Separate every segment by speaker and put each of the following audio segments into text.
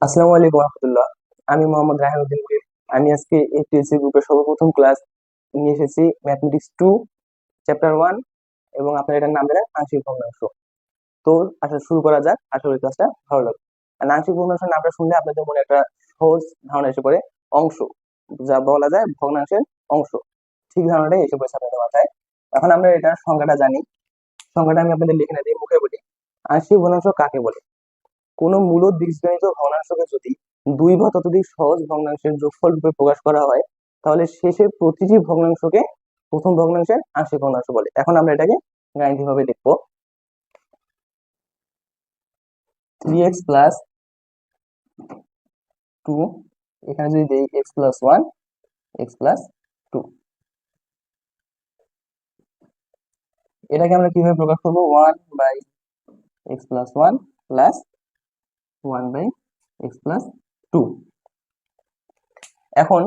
Speaker 1: আসসালামু আলাইকুম রহমতুল্লাহ। আমি মোহাম্মদ রাহিউদ্দিন মুহিব। আমি আজকে এপিএসসি গ্রুপের সর্বপ্রথম ক্লাস নিয়ে এসেছি, ম্যাথমেটিক্স 2 চ্যাপ্টার 1, এবং আপনার এটার নাম দেন আংশিক ভগ্নাংশ। তো আসলে শুরু করা যাক, আশা করি ক্লাসটা ভালো লাগবে। আর আংশিক ভগ্নাংশের নামটা শুনলে আপনাদের মনে একটা সহজ ধারণা এসে পড়ে, অংশ, যা বলা যায় ভগ্নাংশের অংশ। ঠিক ধারণাটাই এসে পড়েছে আপনাদের মাথায়। এখন আমরা এটার সংজ্ঞাটা জানি। সংজ্ঞাটা আমি আপনাদের লিখে না দিই, মুখে বলি। আংশিক ভগ্নাংশ কাকে বলে? কোনো মূলদ বীজগণিত ভগ্নাংশকে যদি দুই বা ততোধিক সহজ ভগ্নাংশের যোগফল রূপে প্রকাশ করা হয়, তাহলে শেষের প্রতিটি ভগ্নাংশকে প্রথম ভগ্নাংশের আংশিক ভগ্নাংশ বলে। এখন আমরা এটাকে গাণিতিক ভাবে লিখবো। 3x+2, এখানে যদি দেই x+1, x+2, এটাকে আমরা কিভাবে প্রকাশ করবো? 1/x+1 plus 1/x+2। এখন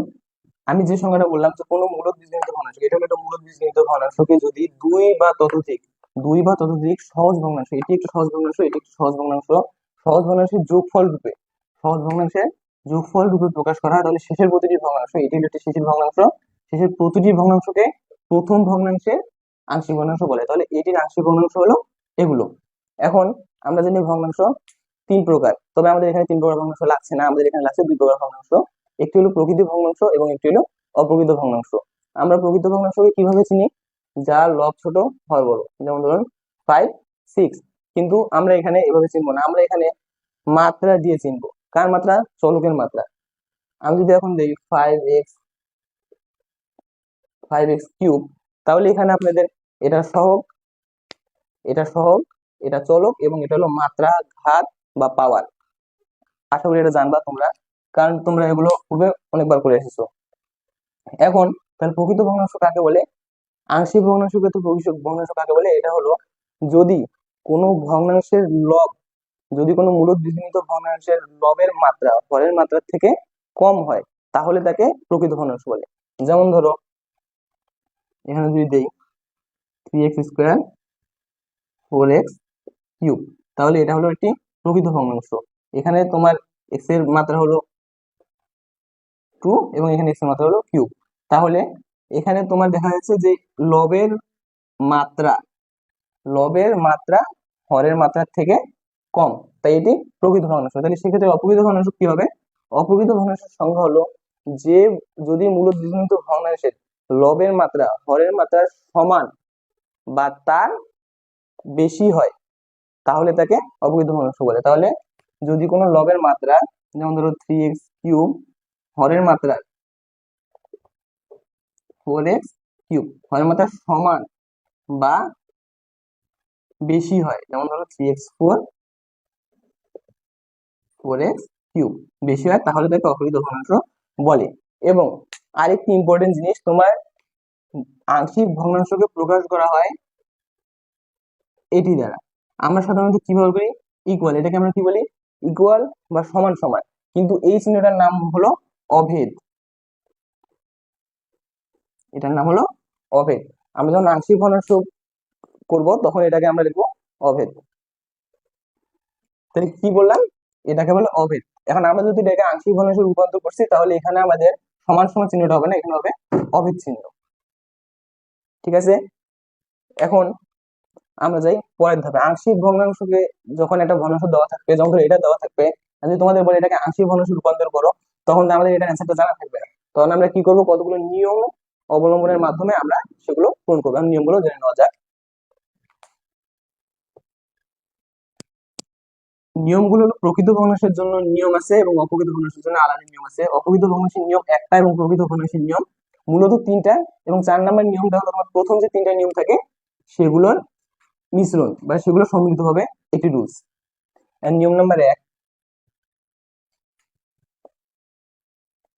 Speaker 1: আমি যে সংখ্যাটা বললাম যে কোনো মূলদ বীজগণিত ভগ্নাংশ, এটা হলো একটা মূলদ বীজগণিত ভগ্নাংশকে যদি দুই বা ততোধিক সহজ ভগ্নাংশ, এটি একটি সহজ ভগ্নাংশ, এটি একটি সহজ ভগ্নাংশ, সহজ ভগ্নাংশের যোগফল রূপে, সহজ ভগ্নাংশের যোগফল রূপে প্রকাশ করা হয়, তাহলে শেষের প্রতিটি ভগ্নাংশ, এটি হলো একটি শেষের ভগ্নাংশ, শেষের প্রতিটি ভগ্নাংশকে প্রথম ভগ্নাংশের আংশিক ভগ্নাংশ বলে। তাহলে এটির আংশিক ভগ্নাংশ হলো এগুলো। এখন আমরা জানি ভগ্নাংশ তিন প্রকার, তবে আমাদের এখানে তিন প্রকার ভগ্নাংশ লাগছে না, আমাদের এখানে লাগছে দুই প্রকার ভগ্নাংশ। একটি হলো প্রকৃত ভগ্নাংশ এবং একটি হলো অপ্রকৃত ভগ্নাংশ। আমরা প্রকৃত ভগ্নাংশকে কিভাবে চিনি? যার লব ছোট, হর বড়। যেমন ধরুন 5, 6। কিন্তু আমরা এখানে এভাবে চিনবো না, আমরা এখানে মাত্রা দিয়ে চিনবো। কার মাত্রা? চলকের মাত্রা। আমি যদি এখন দেখি 5x কিউব, তাহলে এখানে আপনাদের এটা সহগ, এটা সহগ, এটা চলক, এবং এটা হলো মাত্রা, ঘাত বা পাওয়ার। আশা করি এটা জানবা তোমরা, কারণ তোমরা এগুলো পূর্বে অনেকবার করে এসেছো। এখন তাহলে প্রকৃত ভগ্নাংশ কাকে বলে? আংশিক ভগ্নাংশকে তো প্রকৃত ভগ্নাংশ কাকে বলে? এটা হলো যদি কোনো ভগ্নাংশের লব, যদি কোনো মূলদ বীজগণিত ভগ্নাংশের লবের মাত্রা হরের মাত্রার থেকে কম হয়, তাহলে তাকে প্রকৃত ভগ্নাংশ বলে। যেমন ধরো এখানে যদি দেই 3x² 4x কিউব, তাহলে এটা হলো একটি প্রকৃত ভগ্নাংশ। এখানে তোমার x এর মাত্রা হলো 2 এবং এখানে x এর মাত্রা হলো কিউব। তাহলে এখানে তোমার দেখা যাচ্ছে যে লবের মাত্রা, লবের মাত্রা হরের মাত্রার থেকে কম, তাই এটি প্রকৃত ভগ্নাংশ। তাহলে সেক্ষেত্রে অপ্রকৃত ভগ্নাংশ কি হবে? অপ্রকৃত ভগ্নাংশের সংজ্ঞা হলো যে যদি মূলদ বীজগণিত ভগ্নাংশের লবের মাত্রা হরের মাত্রার সমান বা তার বেশি হয়, তাহলে তাকে অপ্রকৃত ভগ্নাংশ বলে। তাহলে যদি কোনো লবের মাত্রা, যেমন ধরো 3x কিউব, হরের মাত্রা 4x কিউব, হরের মাত্রা সমান বা বেশি হয়, যেমন ধরো 3x4 4x কিউব বেশি হয়, তাহলে তাকে অপ্রকৃত ভগ্নাংশ বলে। এবং আরেকটি ইম্পর্টেন্ট জিনিস, তোমার আংশিক ভগ্নাংশকে প্রকাশ করা হয় এটি দ্বারা। আমরা সাধারণত কিভাবে করি? ইকুয়াল, এটাকে আমরা কি বলি? ইকুয়াল বা সমান সমান। কিন্তু এই চিহ্নটার নাম হলো অভেদ, এটার নাম হলো অভেদ। আমরা যখন আংশিক ভগ্নাংশ করব তখন এটাকে আমরা লিখবো অভেদ। তাহলে কি বললাম? এটাকে বলে অভেদ। এখন আমরা যদি এটাকে আংশিক ভগ্নাংশে রূপান্তর করছি, তাহলে এখানে আমাদের সমান সমান চিহ্নটা হবে না, এখানে হবে অভেদ চিহ্ন। ঠিক আছে? এখন আমরা যাই পরের ধাপে। আংশিক ভগ্নাংশকে যখন একটা ভগ্নাংশ দেওয়া থাকবে, যেমন ধরো এটা দেওয়া থাকবে, আর যদি তোমাদের বলে এটাকে আংশিক ভগ্নাংশে রূপান্তর করো, তখন তো আমাদের এটা অ্যান্সারটা জানা থাকবে না। তখন আমরা কি করব? কতগুলো নিয়ম অবলম্বনের মাধ্যমে আমরা সেগুলো পূরণ করবো। নিয়মগুলো জেনে নেওয়া যাক। নিয়মগুলো হলো, প্রকৃত ভগ্নাংশের জন্য নিয়ম আছে এবং অপ্রকৃত ভগ্নাংশের জন্য আলাদা নিয়ম আছে। অপ্রকৃত ভগ্নাংশের নিয়ম একটা এবং প্রকৃত ভগ্নাংশের নিয়ম মূলত তিনটা, এবং 4 নম্বর নিয়মটা হলো তোমার প্রথম যে তিনটা নিয়ম থাকে সেগুলোর মিশ্রণ বা সেগুলো সম্মিলিত হবে একটি রুলস। নিয়ম নাম্বার 1,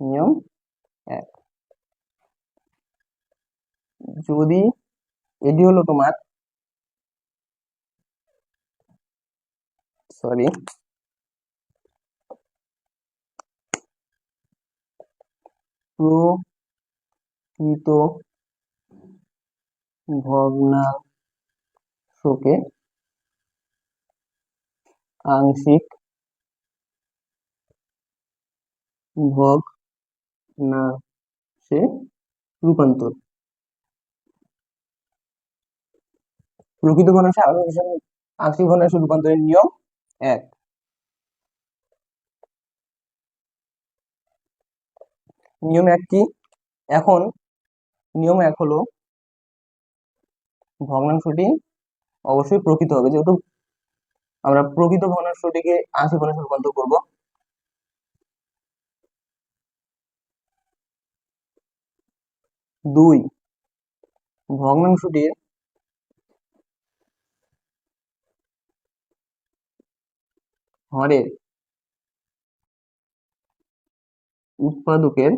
Speaker 1: নিয়ম 1, যদি এটি হলো তোমার, সরি, প্রকৃত ভগ্নাংশকে আংশিক ভগ্নাংশে রূপান্তর। প্রকৃত ভগ্নাংশে আংশিক ভগ্নাংশে রূপান্তরের নিয়ম 1। নিয়ম 1 কি? এখন নিয়ম 1 হলো ভগ্নাংশটি অবশ্যই প্রকৃত হবে, যেহেতু আমরা প্রকৃত ভগ্নাংশটিকে আংশিক ভগ্নাংশে রূপান্তর করব। 2, ভগ্নাংশটির হরের উৎপাদকের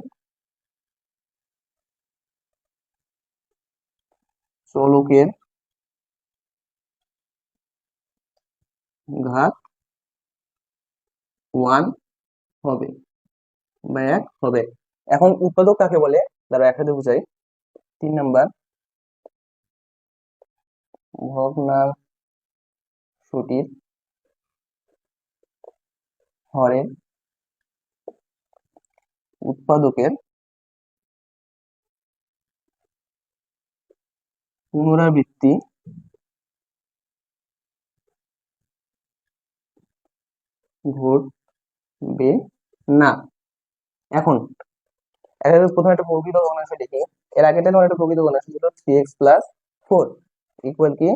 Speaker 1: চলকের ঘাত 1 হবে বা 1 হবে। এখন উৎপাদক কাকে বলে তারা একসাথে বুঝাই। 3 নাম্বার, ভগ্নাংশটির হরের উৎপাদকের পুনরাবৃত্তি ঘটবে না। এখন প্রথমে একটা প্রকৃত ভগ্নাংশ লিখি। এর আগে যেমন একটা প্রকৃত ভগ্নাংশ ছিল 3x প্লাস 4 ইকুয়াল কি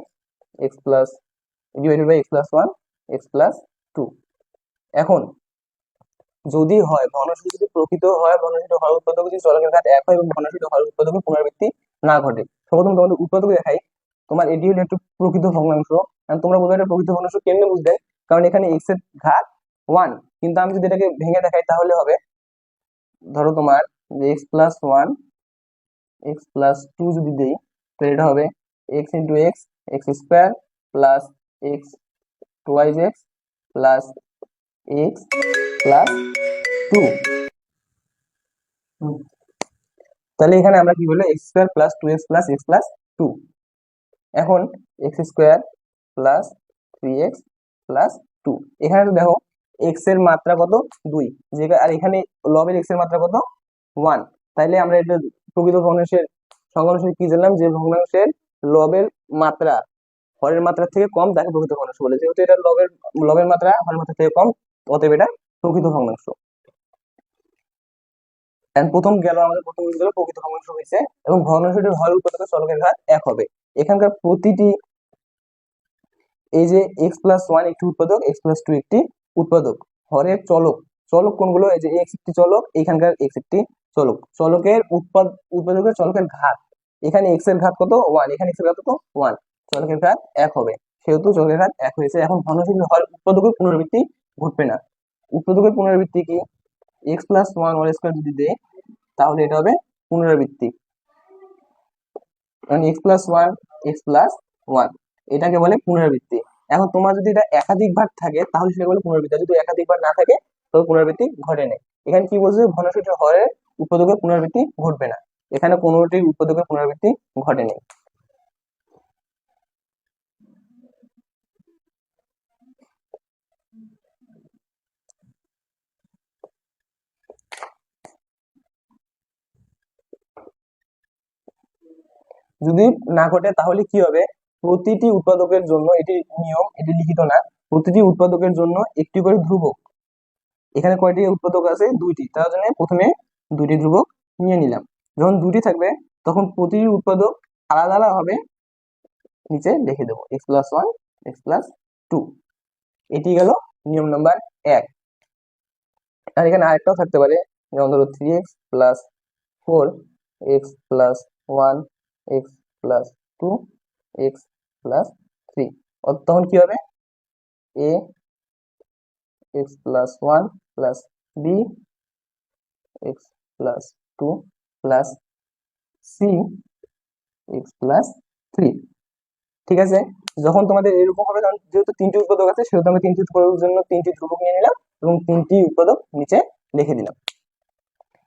Speaker 1: x plus divided by x plus 1 x plus 2। এখন যদি হয় ভগ্নাংশ যদি প্রকৃত হয়, ভগ্নাংশটি হর উৎপাদক যদি চলকের ঘাত 1 হয় এবং ভগ্নাংশটি হর উৎপাদকের পুনরাবৃত্তি না ঘটে। সর্বপ্রথম তোমাদের উৎপাদক দেখাই। তোমার এটি হলো একটু প্রকৃত ভগ্নাংশ। তোমরা বলবে এটা প্রকৃত ভগ্নাংশ কেমনে বুঝবে? কারণ এখানে x এর ঘাত 1, কিন্তু আমি যদি এটাকে ভেঙে দেখাই তাহলে হবে, ধরো তোমার যে x প্লাস 1 x প্লাস 2 যদি দেই তো এটা হবে x into x x square plus x twice x plus x plus 2। তাহলে এখানে আমরা কি বলবো, x square plus 2x plus x plus 2। এখন x square plus 3x plus 2। এখানে তো দেখো x এর মাত্রা কত 2, আর এখানে লবের x এর মাত্রা কত 1। তাইলে আমরা এটা প্রকৃত ভগ্নাংশের সংজ্ঞা অনুসারে কি জানলাম, যে ভগ্নাংশের লবের মাত্রা হরের মাত্রা থেকে কম তাকে প্রকৃত ভগ্নাংশ বলে। যেহেতু এটা লবের মাত্রা হরের মাত্রা থেকে কম, অতএব এটা প্রকৃত ভগ্নাংশ। প্রথম গেল আমাদের প্রথম গেল প্রকৃত ভগ্নাংশ হয়েছে, এবং ভগ্নাংশটির হর উৎপাদকের চলকের ঘাত 1 হবে। এখানকার প্রতিটি এই যে x প্লাস 1 একটি উৎপাদক, x প্লাস 2 একটি উৎপাদক। হরের চলক চলক কোনগুলো, এই যে x একটি চলক, এখানকার x একটি চলক। চলকের উৎপাদকের চলকের ঘাত, এখানে x এর ঘাত কত 1, এখানে x এর ঘাত কত 1, চলকের ঘাত 1 হবে, সেহেতু চলকের ঘাত 1 হয়েছে। এখন ভগ্নাংশটির হর উৎপাদকের পুনরাবৃত্তি ঘটবে না। উৎপাদকের পুনরাবৃত্তি কি, x প্লাস 1 হোল স্কয়ার যদি দেয় তাহলে এটা হবে পুনরাবৃত্তি, কারণ x প্লাস 1 x প্লাস 1 এটাকে বলে পুনরাবৃত্তি। এখন তোমার যদি এটা একাধিক বার থাকে তাহলে সেটা বলে পুনরাবৃত্তি, যদি একাধিক বার না থাকে তবে পুনরাবৃত্তি ঘটে না। এখানে কি বলছে, ভগ্নাংশটির হরের উৎপাদকের পুনরাবৃত্তি ঘটবে না, এখানে কোনোটির উৎপাদকের পুনরাবৃত্তি ঘটেনি। যদি না ঘটে তাহলে কি হবে, প্রতিটি উৎপাদকের জন্য, এটি নিয়ম, এটি লিখিত না, প্রতিটি উৎপাদকের জন্য একটি করে ধ্রুবক। এখানে কয়টি উৎপাদক আছে, 2টি, তার জন্য প্রথমে 2টি ধ্রুবক নিয়ে নিলাম। যখন 2টি থাকবে তখন প্রতিটি উৎপাদক আলাদা আলাদা হবে নিচে লিখে দেবো, x প্লাস 1 x প্লাস 2। এটি গেল নিয়ম নাম্বার 1। আর এখানে আরেকটাও থাকতে পারে, যেমন ধরো 3x plus 4 x plus 1 x plus 2 x plus 3। তখন কি হবে, a x plus 1 plus b x plus 2 plus c x plus 3। ঠিক আছে, যখন তোমাদের এরকম হবে, তখন যেহেতু 3টি উৎপাদক আছে সেহেতু আমি 3টি উৎপাদকের জন্য 3টি ধ্রুবক নিয়ে নিলাম এবং 3টি উৎপাদক নিচে লিখে দিলাম।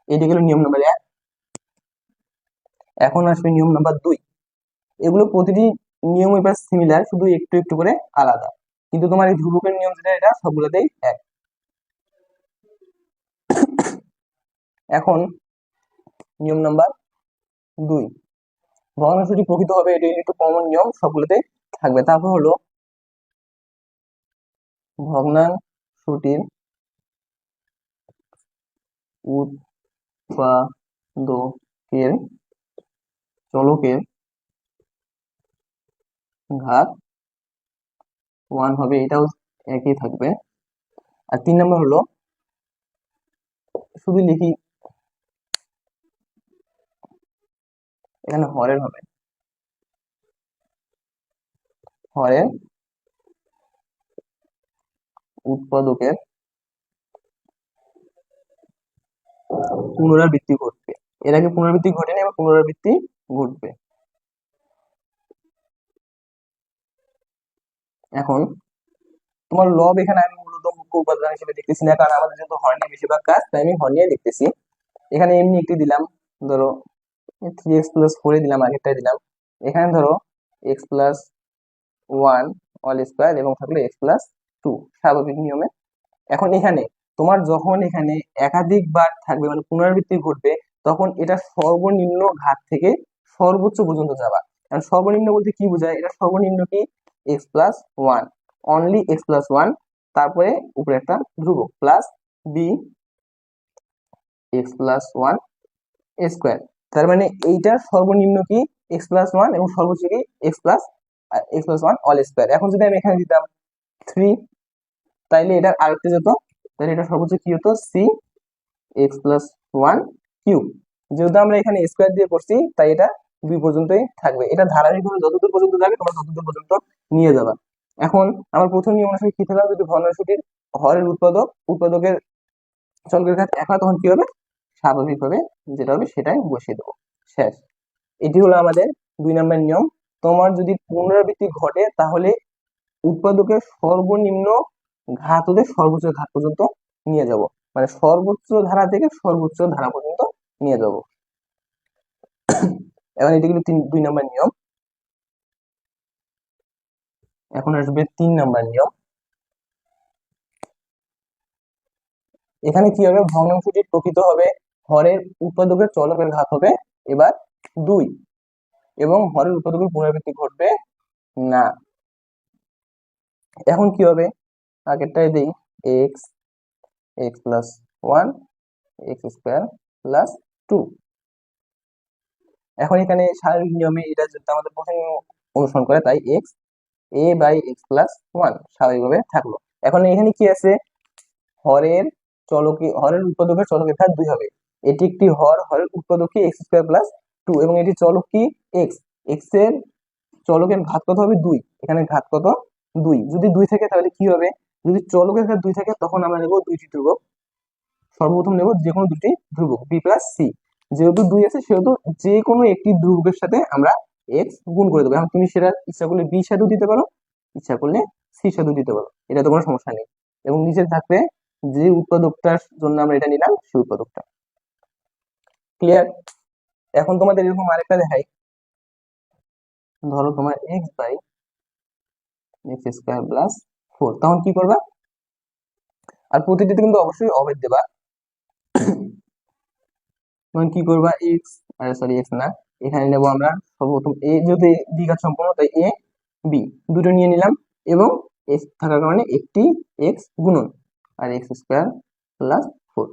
Speaker 1: এটি হলো নিয়ম নাম্বার 1। এখন আসবে নিয়ম নাম্বার 2। এগুলো প্রতিটি নিয়ম এবার সিমিলার, শুধু একটু একটু করে আলাদা, কিন্তু তোমার এই ধ্রুবকের নিয়ম যেটা এটা সবগুলোতেই এক। এখন নিয়ম নাম্বার 2, ভগ্নাংশটি প্রকৃত হবে, এটা একটু কমন নিয়ম, সবগুলোতেই থাকবে। তারপর হলো ভগ্নাংশটির উৎপাদকের চলকের ঘাত 1 হবে, এটাও একই থাকবে। আর 3 নম্বর হলো, শুধু লিখি এখানে হরের হবে, হরের উৎপাদকের পুনরাবৃত্তি ঘটবে। এর আগে পুনরাবৃত্তি ঘটেনি, এবার পুনরাবৃত্তি ঘটবে। এখন তোমার লব এখানে আমি মূলত মুখ্য উপাদান হিসেবে দেখতেছি না, কারণ আমাদের যেহেতু হর নিয়ে বেশিরভাগ কাজ, তাই আমি হর নিয়ে দেখতেছি। এখানে এমনি একটি দিলাম, ধরো 3x+4 দিলাম, আগেরটাই দিলাম। এখানে ধরো x+1 অল স্কয়ার এবং থাকলো x+2 স্বাভাবিক নিয়মে। এখন এখানে তোমার যখন এখানে একাধিকবার থাকবে, মানে পুনরাবৃত্তি ঘটবে, তখন এটা সর্বনিম্ন ঘাত থেকে সর্বোচ্চ পর্যন্ত যাবা। কারণ সর্বনিম্ন বলতে কি বোঝায়, এটা সর্বনিম্ন কি x+1, অনলি x+1, তারপরে উপরে একটা ধ্রুবক প্লাস বি x+1 স্কয়ার। তার মানে এইটার সর্বনিম্ন কি x+1 এবং সর্বোচ্চ কি x+1 অল স্কয়ার। এখন যদি আমি এখানে দিতাম 3, তাইলে এটার আরেকটা যেত, তাহলে এটা সর্বোচ্চ কি হতো c(x+1 কিউব)। যেহেতু আমরা এখানে স্কয়ার দিয়ে করছি, তাই এটা 2 পর্যন্তই থাকবে। এটা ধারাবাহিকভাবে যতদূর পর্যন্ত যাবে তোমরা ততদূর পর্যন্ত নিয়ে যাবা। এখন আমার প্রথম নিয়ম অনুসারে কি থাকবে, যদি ভগ্নাংশটির হরের উৎপাদকের চলকের ঘাত 1 হয়, তখন কি হবে, স্বাভাবিকভাবে যেটা হবে সেটাই বসিয়ে দেবো, শেষ। এটি হলো আমাদের 2 নম্বর নিয়ম। তোমার যদি পুনরাবৃত্তি ঘটে, তাহলে উৎপাদকের সর্বনিম্ন ঘাত হতে সর্বোচ্চ ঘাত পর্যন্ত নিয়ে যাব, মানে সর্বোচ্চ ধারা থেকে সর্বোচ্চ ধারা পর্যন্ত নিয়ে যাব। এবার এটি কিন্তু 2 নম্বর নিয়ম। এখন আসবে 3 নম্বর নিয়ম। এখানে কি হবে, ভগ্নাংশটি প্রকৃত হবে, হরের উৎপাদকের চলকের ঘাত হবে এবার 2, এবং হরের উৎপাদকের পুনরাবৃত্তি ঘটবে না। এখন কি হবে, আগেরটাই দেই, x+1 x2+2। এখন এখানে স্বাভাবিক নিয়মে এটা যেটা আমাদের প্রথম অনুসরণ করে, তাই a/x+1 স্বাভাবিকভাবে থাকলো। এখন এখানে কি আছে, হরের উৎপাদকের চলকের ঘাত 2 হবে। এটি একটি হরের উৎপাদক কি x2+2, এবং এটি চলক কি x। x এর চলকের ঘাত কত হবে 2, এখানে ঘাত কত 2। যদি 2 থাকে তাহলে কি হবে, যদি চলকের ঘাত 2 থাকে তখন আমরা নেব দুইটি ধ্রুবক। সর্বপ্রথম নেব যে কোনো দুটি ধ্রুবক b+c। যেহেতু 2 আছে, সেহেতু যে কোনো একটি ধ্রুবকের সাথে আমরা x গুণ করে দেবো। এখন তুমি সেটা ইচ্ছা করলে b সাথেও দিতে পারো, ইচ্ছা করলে c সাথেও দিতে পারো, এটা তো কোনো সমস্যা নেই। এবং নিচে থাকবে যে উৎপাদকটার জন্য আমরা এটা নিলাম, সেই উৎপাদকটা। ক্লিয়ার? এখন তোমাদের এরকম আরেকটা দেখাই, ধরো তোমার x/x2+4, তখন কি করবা, আর প্রতিটিতে কিন্তু অবশ্যই অবেদ দেবা। তখন কি করবা, x না, এখানে নেব আমরা সর্বপ্রথম a, যেহেতু দ্বিঘাত সম্পন্ন তাই a b দুটো নিয়ে নিলাম, এবং x থাকার কারণে একটি x গুণন আর x2+4,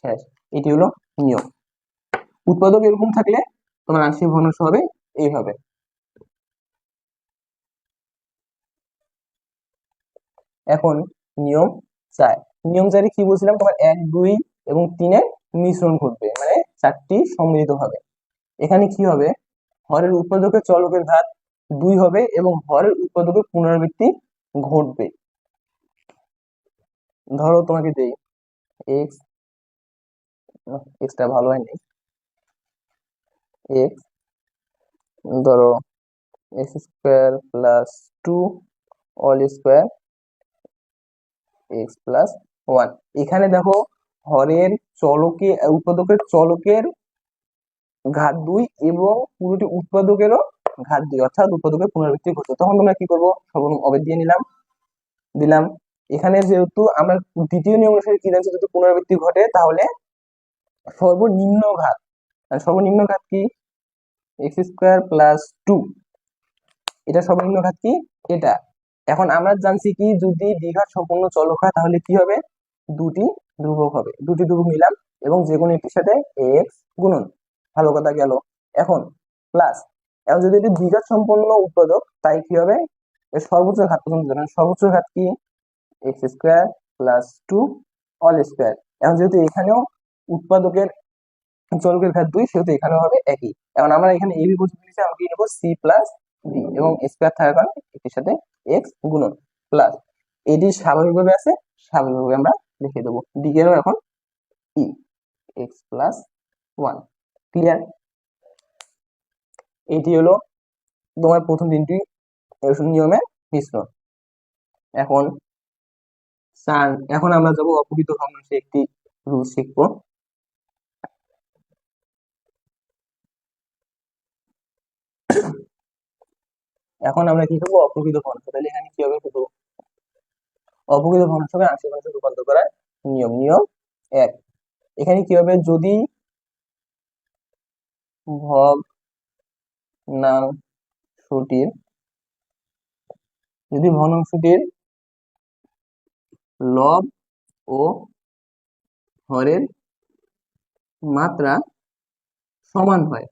Speaker 1: শেষ। এটি হলো নিয়ম। উৎপাদক এরকম থাকলে তোমার আংশিক ভগ্নাংশ হবে এইভাবে। এখন নিয়ম 4। নিয়ম 4 কি বলছিলাম, তোমার 1, 2 এবং 3 এর মিশ্রণ ঘটবে, মানে 4টি সম্মিলিত হবে। এখানে কি হবে, হরের উৎপাদকের চলকের ঘাত 2 হবে এবং হরের উৎপাদকের পুনরাবৃত্তি ঘটবে। ধরো তোমাকে দেই x, এক্সটা ভালো হয়নি, x ধরো x2+2 অল স্কয়ার x+1। এখানে দেখো হরের উৎপাদকের চলকের ঘাত 2 এবং পুরোটি উৎপাদকেরও ঘাত 2, অর্থাৎ উৎপাদকের পুনরাবৃত্তি ঘটছে। তখন তোমরা কি করবো, সর্বনিম্ন অবেদ দিয়ে নিলাম, দিলাম। এখানে যেহেতু আমরা দ্বিতীয় নিয়ম অনুসারে কি জানছি, যদি পুনরাবৃত্তি ঘটে তাহলে সর্বনিম্ন ঘাত, সর্বনিম্ন ঘাত কি x² + 2, এটা সর্বনিম্ন ঘাত কি এটা। এখন আমরা জানছি কি যদি দ্বিঘাত সম্পূর্ণ চলক হয় তাহলে কি হবে, দুটি ধ্রুবক হবে, দুটি ধ্রুবক নিলাম এবং যে কোনো একটির সাথে এক্স গুণন, ভালো কথা গেল। এখন প্লাস, এখন যদি এটি দ্বিঘাত সম্পূর্ণ উৎপাদক তাই কি হবে, এর সর্বোচ্চ ঘাত পর্যন্ত যাবেন, সর্বোচ্চ ঘাত কি x² + 2 অল স্কয়ার। এখন যেহেতু এখানেও উৎপাদকের চলকের ঘাত 2 সেহেতু এখানেও হবে একই। এখন আমরা এখানে এবি পর্যন্ত নিচ্ছি, আমরা কি নেবো c+d এবং স্কয়ার থাকার কারণে এটির সাথে এক্স গুণন প্লাস, এটি স্বাভাবিকভাবে আছে, স্বাভাবিকভাবে আমরা লিখে দেবো, দিকেরও এখন ই x+1। ক্লিয়ার? এটি হলো তোমার প্রথম তিনটি নিয়মের মিশ্রণ। এখন এখন আমরা যাবো অপকৃত ভগ্নাংশে একটি রুল শিখবো। এখন আমরা কি করবো, অপ্রকৃত ভগ্নাংশ। তাহলে এখানে কি হবে, শুধু অপ্রকৃত ভগ্নাংশকে আংশিক ভগ্নাংশে রূপান্তর করার নিয়ম। নিয়ম 1, এখানে কি হবে, যদি ভগ্নাংশটির লব ও হরের মাত্রা সমান হয়,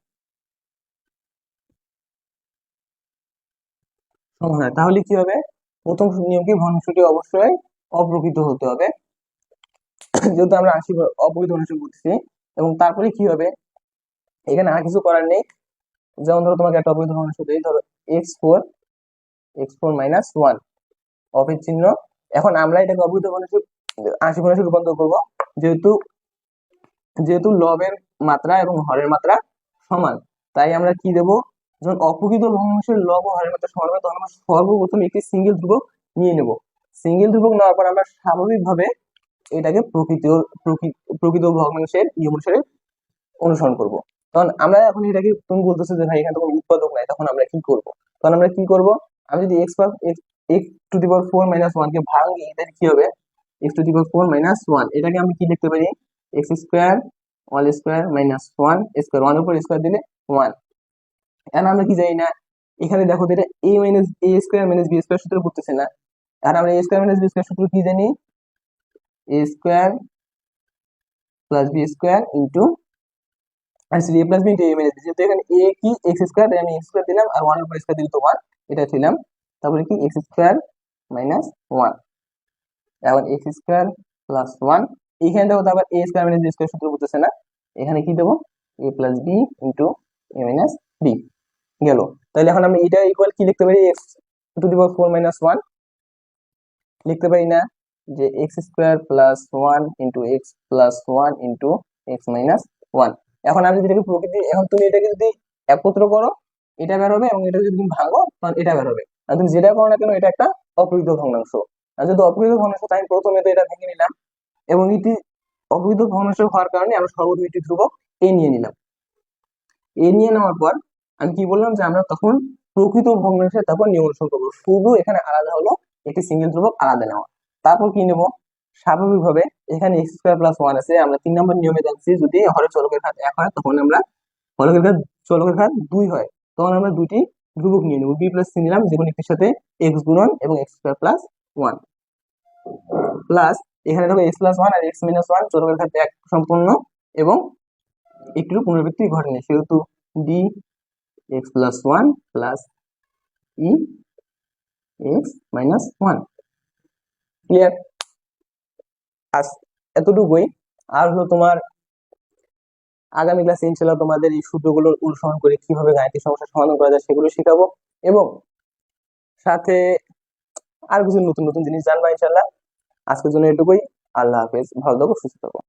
Speaker 1: তাহলে কি হবে, প্রথম নিয়ম কি, ভগ্নাংশটি অবশ্যই অপ্রকৃত হতে হবে, যেহেতু আমরা আংশিক অপ্রকৃত ভগ্নাংশ বুঝছি। এবং তারপরে কি হবে, এখানে আর কিছু করার নেই। যেমন ধরো তোমাকে একটা অপ্রকৃত ভগ্নাংশ দেই, ধরো x4 -1 অপের চিহ্ন। এখন আমরা এটাকে অপ্রকৃত ভগ্নাংশে আংশিক ভগ্নাংশে রূপান্তর করব, যেহেতু যেহেতু লবের মাত্রা এবং হরের মাত্রা সমান, তাই আমরা কি দেব, যখন অপ্রকৃত ভগ্নাংশের লব ও হরের মাত্রা সমান হবে তখন আমরা সর্বপ্রথম একটি সিঙ্গেল ধ্রুবক নিয়ে নেব। সিঙ্গেল ধ্রুবক নেওয়ার পর আমরা স্বাভাবিকভাবে এটাকে প্রকৃত ভগ্নাংশের নিয়ম অনুসারে অনুসরণ করব। তখন আমরা এখন এটাকে, তুমি বলতেছো যে ভাই এখানে তো কোনো উৎপাদক নাই, তখন আমরা কি করব, তখন আমরা কি করব, আমি যদি x⁴ কে ভাঙি তাহলে কি হবে, x⁴ - 1, এটাকে আমি কি লিখতে পারি, x² অল স্কয়ার -1 স্কয়ার, 1 এর উপর স্কয়ার দিলে 1। এখন আমরা কি জানি না, এখানে দেখো তো এটা a² - b² সূত্র করতেছে না, আর আমরা a² - b² সূত্র কি জানি, a² + b² into a + b into a - b, যেহেতু এখানে a কি x², তাই আমি x² দিলাম, আর 1 এর উপর স্কয়ার দিলে তো 1, এটা দিলাম। তারপরে কি x² - 1, এখন x² + 1, এখানে দেখো তো আবার a² - b² সূত্র করতেছে না, এখানে কি দেবো, a + b into a - b গেল। তাহলে এখন আমরা এটা ইকুয়াল কি লিখতে পারি, x⁴ - 1 লিখতে পারি না, যে x² + 1 into x + 1 into x - 1। এখন আমি যদি এটাকে প্রকৃতি, এখন তুমি এটাকে যদি একত্র করো এটা বের হবে, এবং এটা যদি তুমি ভাঙো তখন এটা বের হবে, আর তুমি যেটা করো না কেন এটা একটা অপ্রকৃত ভগ্নাংশ। আর যদি অপ্রকৃত ভগ্নাংশ, তাই প্রথমে তো এটা ভেঙে নিলাম, এবং এটি অপ্রকৃত ভগ্নাংশ হওয়ার কারণে আমরা সর্বপ্রথম একটি ধ্রুবক a নিয়ে নিলাম। এ নিয়ে নেওয়ার পর আমি কি বললাম, যে আমরা তখন প্রকৃত ভগ্নাংশের তারপর নিয়ম অনুসরণ করবো, শুধু এখানে আলাদা হলো একটি সিঙ্গেল ধ্রুবক আলাদা নেওয়া। তারপর কি নেব, স্বাভাবিকভাবে এখানে x² + 1 আছে, আমরা 3 নম্বর নিয়মে জানছি যদি হরের চলকের ঘাত 1 হয় তখন আমরা হরকের ঘাত চলকের ঘাত 2 হয় তখন আমরা দুটি ধ্রুবক নিয়ে নেব, b + c নিলাম, যে কোনো একটির সাথে x গুণন এবং x² + 1 প্লাস, এখানে দেখো x + 1 আর x - 1 চলকের ঘাত 1 সম্পূর্ণ এবং একটু পুনরাবৃত্তি ঘটেনি, সেহেতু d x + 1 plus e x - 1। Clear? আজ এতটুকুই। আর হলো তোমার আগামী ক্লাসে ইনশাআল্লাহ তোমাদের এই সূত্রগুলো অনুসরণ করে কিভাবে গাণিতিক সমস্যা সমাধান করা যায় সেগুলো শেখাবো, এবং সাথে আর কিছু নতুন নতুন জিনিস জানবা ইনশাআল্লাহ। আজকের জন্য এটুকুই। আল্লাহ হাফেজ, ভালো থাকো, সুস্থ থাকো।